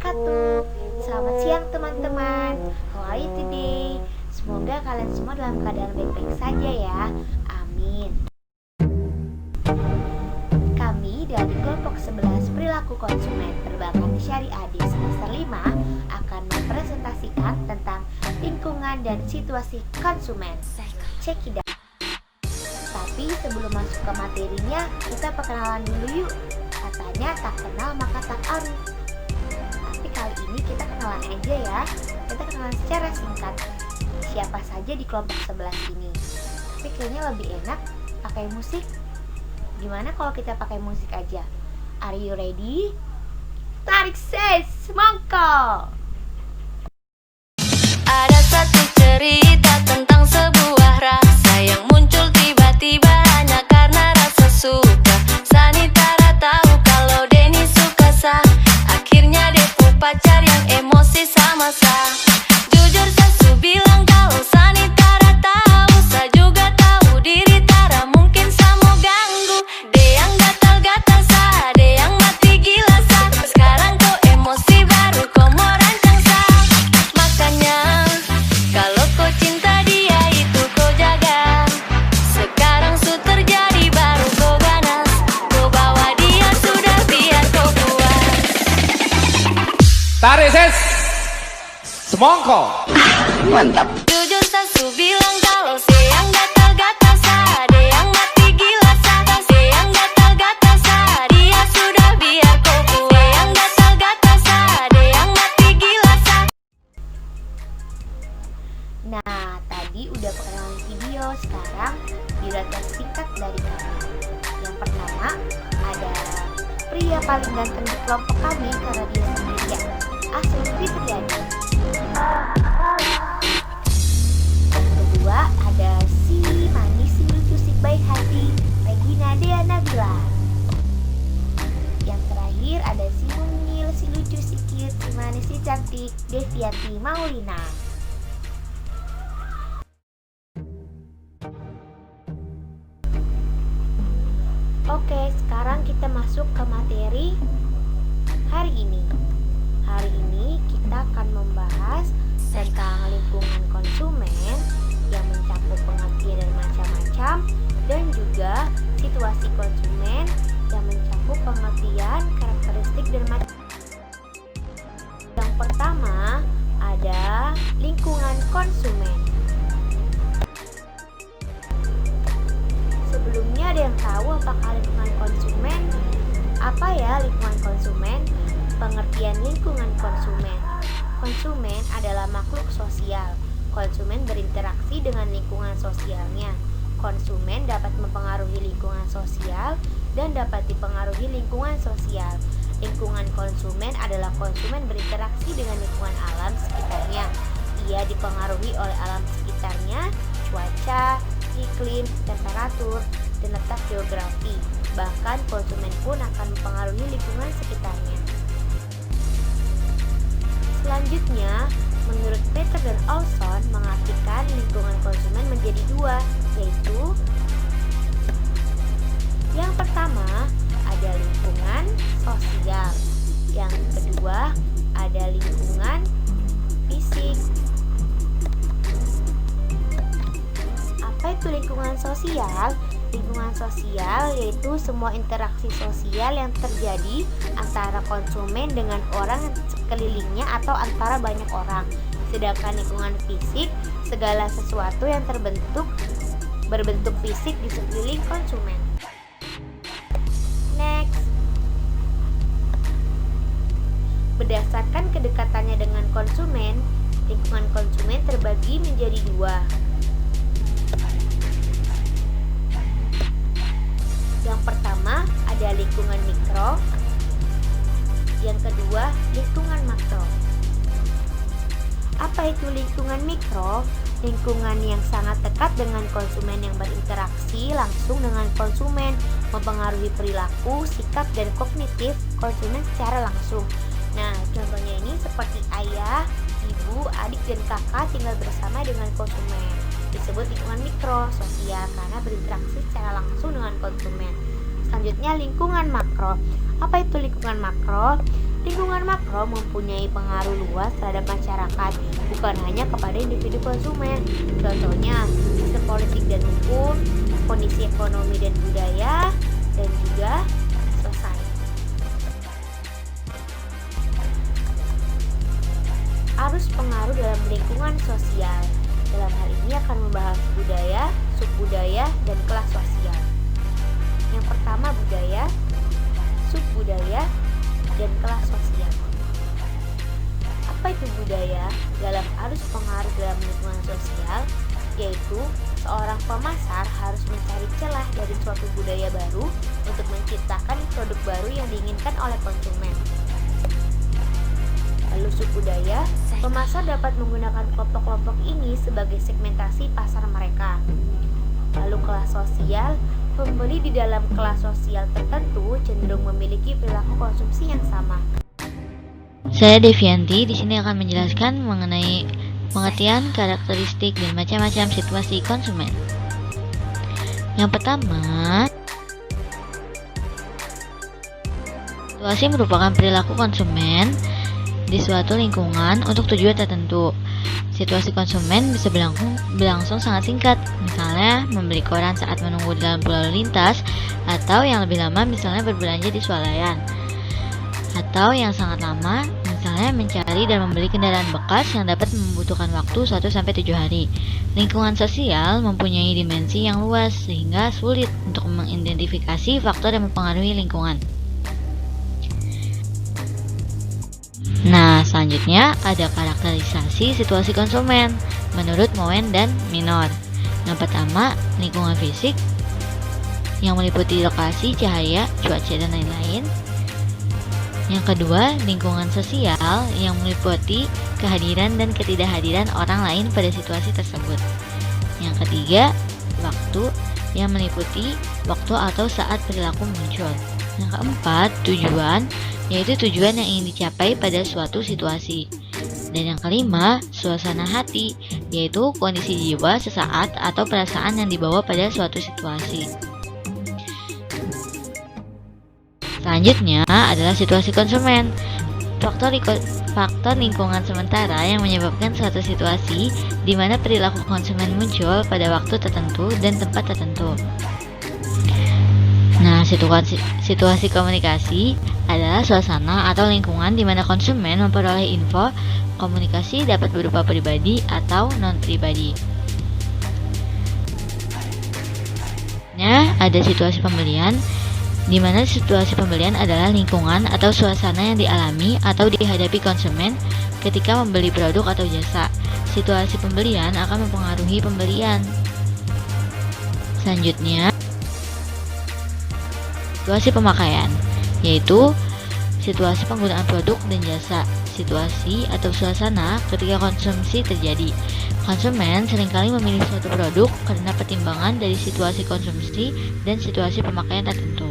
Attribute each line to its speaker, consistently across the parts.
Speaker 1: wabarakatuh. Selamat siang teman-teman. How are you today? Semoga kalian semua dalam keadaan baik-baik saja ya. Amin. Kami dari kelompok 11 perilaku konsumen perbankan syariah di semester 5 akan mempresentasikan tentang lingkungan dan situasi konsumen. Check it out. Tapi sebelum masuk ke materinya, kita perkenalan dulu yuk. Katanya tak kenal maka tak aruf. Tapi kali ini kita kenalan aja ya. Kita kenalan secara singkat. Siapa saja di kelompok 11 ini. Tapi kayaknya lebih enak pakai musik. Gimana kalau kita pakai musik aja? Are you ready? Tarik ses, semangka.
Speaker 2: Ada satu cerita tentang sebuah rasa yang muncul tiba-tiba hanya karena rasa suka. Sanitara tahu kalau Denny suka Sa. Akhirnya Depu pacar yang emosi sama Sa. Jujur Sasu bilang kalau Sanitara tahu, Sa juga tahu diri Tara mungkin Sa mau ganggu. De yang gatal-gatal Sa, de yang mati gila Sa. Sekarang kau emosi baru kau mau rancang Sa. Makanya kalau kau cinta dia itu kau jaga. Sekarang su terjadi baru kau ganas. Kau bawa dia sudah biar kau puas.
Speaker 3: Tarik ses, semongko.
Speaker 2: Jujur Sasu bilang kalau si yang gatal-gatal Sa, de yang mati gila Sa. Si yang gatal-gatal Sa, dia sudah biar kau puas. Si yang gatal-gatal Sa, de yang mati gila Sa.
Speaker 1: Nah, tadi udah perkenalan video, sekarang biodata singkat dari kami. Yang pertama, ada pria paling ganteng di kelompok kami karena dia sendirian, Asrul Fitriadi. Yang kedua, ada si manis, si lucu, si baik hati, Regina Dea Nabila. Yang terakhir, ada si mungil, si lucu, si cute, si manis, si cantik, Devianti Maulina. Oke, sekarang kita masuk ke materi hari ini. Hari ini kita akan membahas tentang lingkungan konsumen yang mencakup pengertian dan macam-macam, dan juga situasi konsumen yang mencakup pengertian, karakteristik, dan macam. Yang pertama ada lingkungan konsumen. Sebelumnya ada yang tahu apakah lingkungan konsumen? Apa ya lingkungan konsumen? Pengertian lingkungan konsumen. Konsumen adalah makhluk sosial. Konsumen berinteraksi dengan lingkungan sosialnya. Konsumen dapat mempengaruhi lingkungan sosial dan dapat dipengaruhi lingkungan sosial. Lingkungan konsumen adalah konsumen berinteraksi dengan lingkungan alam sekitarnya. Ia dipengaruhi oleh alam sekitarnya, cuaca, iklim, temperatur, dan letak geografi. Bahkan konsumen pun akan mempengaruhi lingkungan sekitarnya. Selanjutnya, menurut Peter dan Olson mengartikan lingkungan konsumen menjadi dua, yaitu yang pertama ada lingkungan sosial, yang kedua ada lingkungan fisik. Apa itu lingkungan sosial? Lingkungan sosial yaitu semua interaksi sosial yang terjadi antara konsumen dengan orang sekelilingnya atau antara banyak orang. Sedangkan lingkungan fisik, segala sesuatu yang berbentuk fisik di sekeliling konsumen. Next. Berdasarkan kedekatannya dengan konsumen, lingkungan konsumen terbagi menjadi dua. Yang pertama ada lingkungan mikro, yang kedua lingkungan makro. Apa itu lingkungan mikro? Lingkungan yang sangat dekat dengan konsumen yang berinteraksi langsung dengan konsumen, mempengaruhi perilaku, sikap, dan kognitif konsumen secara langsung. Nah, contohnya ini seperti ayah, ibu, adik, dan kakak tinggal bersama dengan konsumen. Disebut lingkungan mikro sosial karena berinteraksi secara langsung dengan konsumen. Selanjutnya lingkungan makro. Apa itu lingkungan makro? Lingkungan makro mempunyai pengaruh luas terhadap masyarakat, bukan hanya kepada individu konsumen. Contohnya, sistem politik dan hukum, kondisi ekonomi dan budaya, dan juga sosial. Arus pengaruh dalam lingkungan sosial. Dalam hal ini akan membahas budaya, subbudaya, dan kelas sosial. Yang pertama budaya, subbudaya, dan kelas sosial. Apa itu budaya? Dalam arus pengaruh dalam lingkungan sosial, yaitu seorang pemasar harus mencari celah dari suatu budaya baru untuk menciptakan produk baru yang diinginkan oleh konsumen. Lalu subbudaya, pemasar dapat menggunakan kelompok-kelompok ini sebagai segmentasi pasar mereka. Lalu kelas sosial, pembeli di dalam kelas sosial tertentu cenderung memiliki perilaku konsumsi yang sama.
Speaker 3: Saya Devianti di sini akan menjelaskan mengenai pengertian, karakteristik, dan macam-macam situasi konsumen. Yang pertama, situasi merupakan perilaku konsumen di suatu lingkungan untuk tujuan tertentu. Situasi konsumen bisa berlangsung sangat singkat, misalnya membeli koran saat menunggu di lampu lalu lintas, atau yang lebih lama misalnya berbelanja di swalayan, atau yang sangat lama misalnya mencari dan membeli kendaraan bekas yang dapat membutuhkan waktu 1-7 hari. Lingkungan sosial mempunyai dimensi yang luas sehingga sulit untuk mengidentifikasi faktor yang mempengaruhi lingkungan. Nah, selanjutnya ada karakterisasi situasi konsumen menurut Moen dan Minor. Yang pertama, lingkungan fisik yang meliputi lokasi, cahaya, cuaca, dan lain-lain. Yang kedua, lingkungan sosial yang meliputi kehadiran dan ketidakhadiran orang lain pada situasi tersebut. Yang ketiga, waktu yang meliputi waktu atau saat perilaku muncul. Yang keempat, tujuan, yaitu tujuan yang ingin dicapai pada suatu situasi. Dan yang kelima, suasana hati, yaitu kondisi jiwa sesaat atau perasaan yang dibawa pada suatu situasi. Selanjutnya adalah situasi konsumen. Faktor lingkungan sementara yang menyebabkan suatu situasi di mana perilaku konsumen muncul pada waktu tertentu dan tempat tertentu. Nah, situasi komunikasi adalah suasana atau lingkungan di mana konsumen memperoleh info. Komunikasi dapat berupa pribadi atau non-pribadi. Nah, ada situasi pembelian, di mana situasi pembelian adalah lingkungan atau suasana yang dialami atau dihadapi konsumen ketika membeli produk atau jasa. Situasi pembelian akan mempengaruhi pembelian. Selanjutnya, situasi pemakaian, yaitu situasi penggunaan produk dan jasa. Situasi atau suasana ketika konsumsi terjadi. Konsumen seringkali memilih suatu produk karena pertimbangan dari situasi konsumsi dan situasi pemakaian tertentu.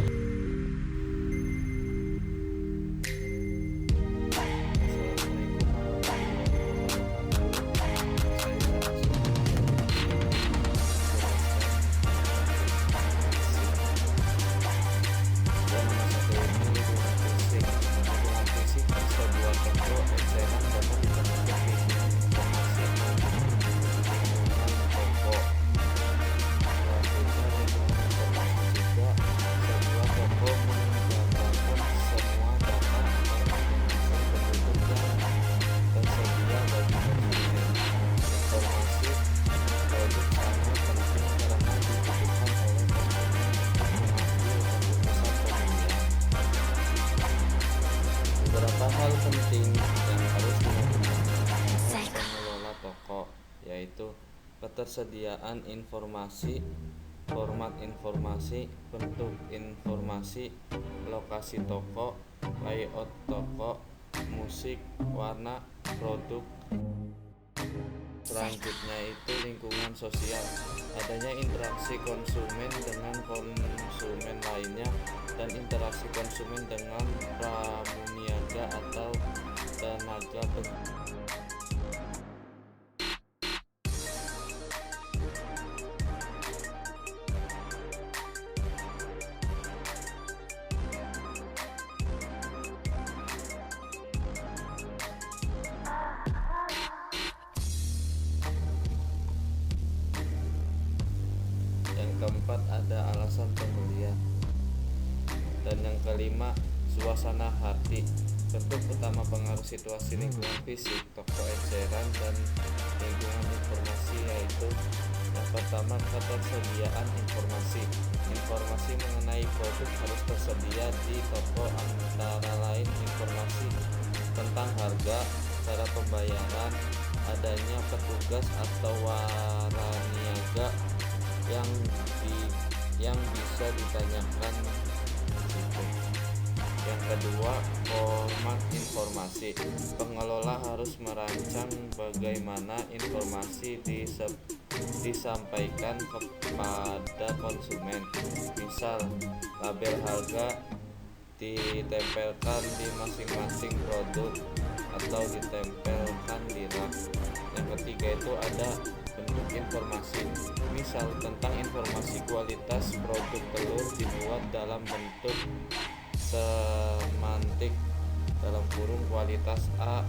Speaker 4: Beberapa hal penting yang harus dilakukan pengelola toko, yaitu ketersediaan informasi, format informasi, bentuk informasi, lokasi toko, layout toko, musik, warna, produk. Selanjutnya itu lingkungan sosial, adanya interaksi konsumen dengan konsumen lainnya dan interaksi konsumen dengan pramuniaga atau tenaga Dan yang kelima, suasana hati. Bentuk utama pengaruh situasi lingkungan fisik, toko eceran, dan lingkungan informasi yaitu yang pertama, ketersediaan informasi. Informasi mengenai produk harus tersedia di toko, antara lain informasi tentang harga, cara pembayaran, adanya petugas atau waraniaga yang bisa ditanyakan gitu. Yang kedua, format informasi. Pengelola harus merancang bagaimana informasi disampaikan kepada konsumen. Misal, label harga ditempelkan di masing-masing produk atau ditempelkan di rak. Yang ketiga itu ada bentuk informasi. Misal tentang informasi kualitas produk telur dibuat dalam bentuk semantik (kualitas A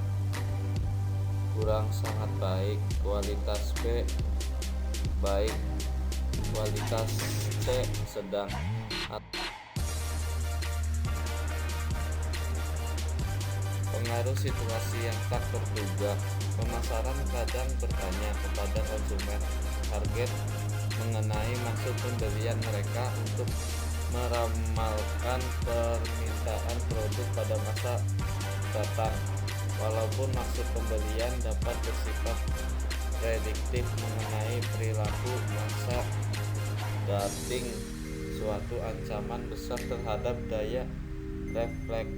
Speaker 4: kurang sangat baik, kualitas B baik, kualitas C sedang). Pengaruh situasi yang tak terduga. Pemasaran kadang bertanya kepada konsumen target mengenai maksud pembelian mereka untuk meramalkan permintaan produk pada masa datang. Walaupun maksud pembelian dapat bersifat prediktif mengenai perilaku masa dating, suatu ancaman besar terhadap daya refleks.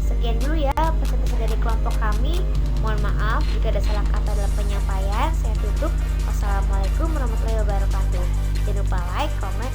Speaker 1: Sekian dulu ya pesan-pesan dari kelompok kami. Mohon maaf jika ada salah kata dalam penyampaian. Saya tutup. Wassalamualaikum warahmatullahi wabarakatuh. Jangan lupa like, comment,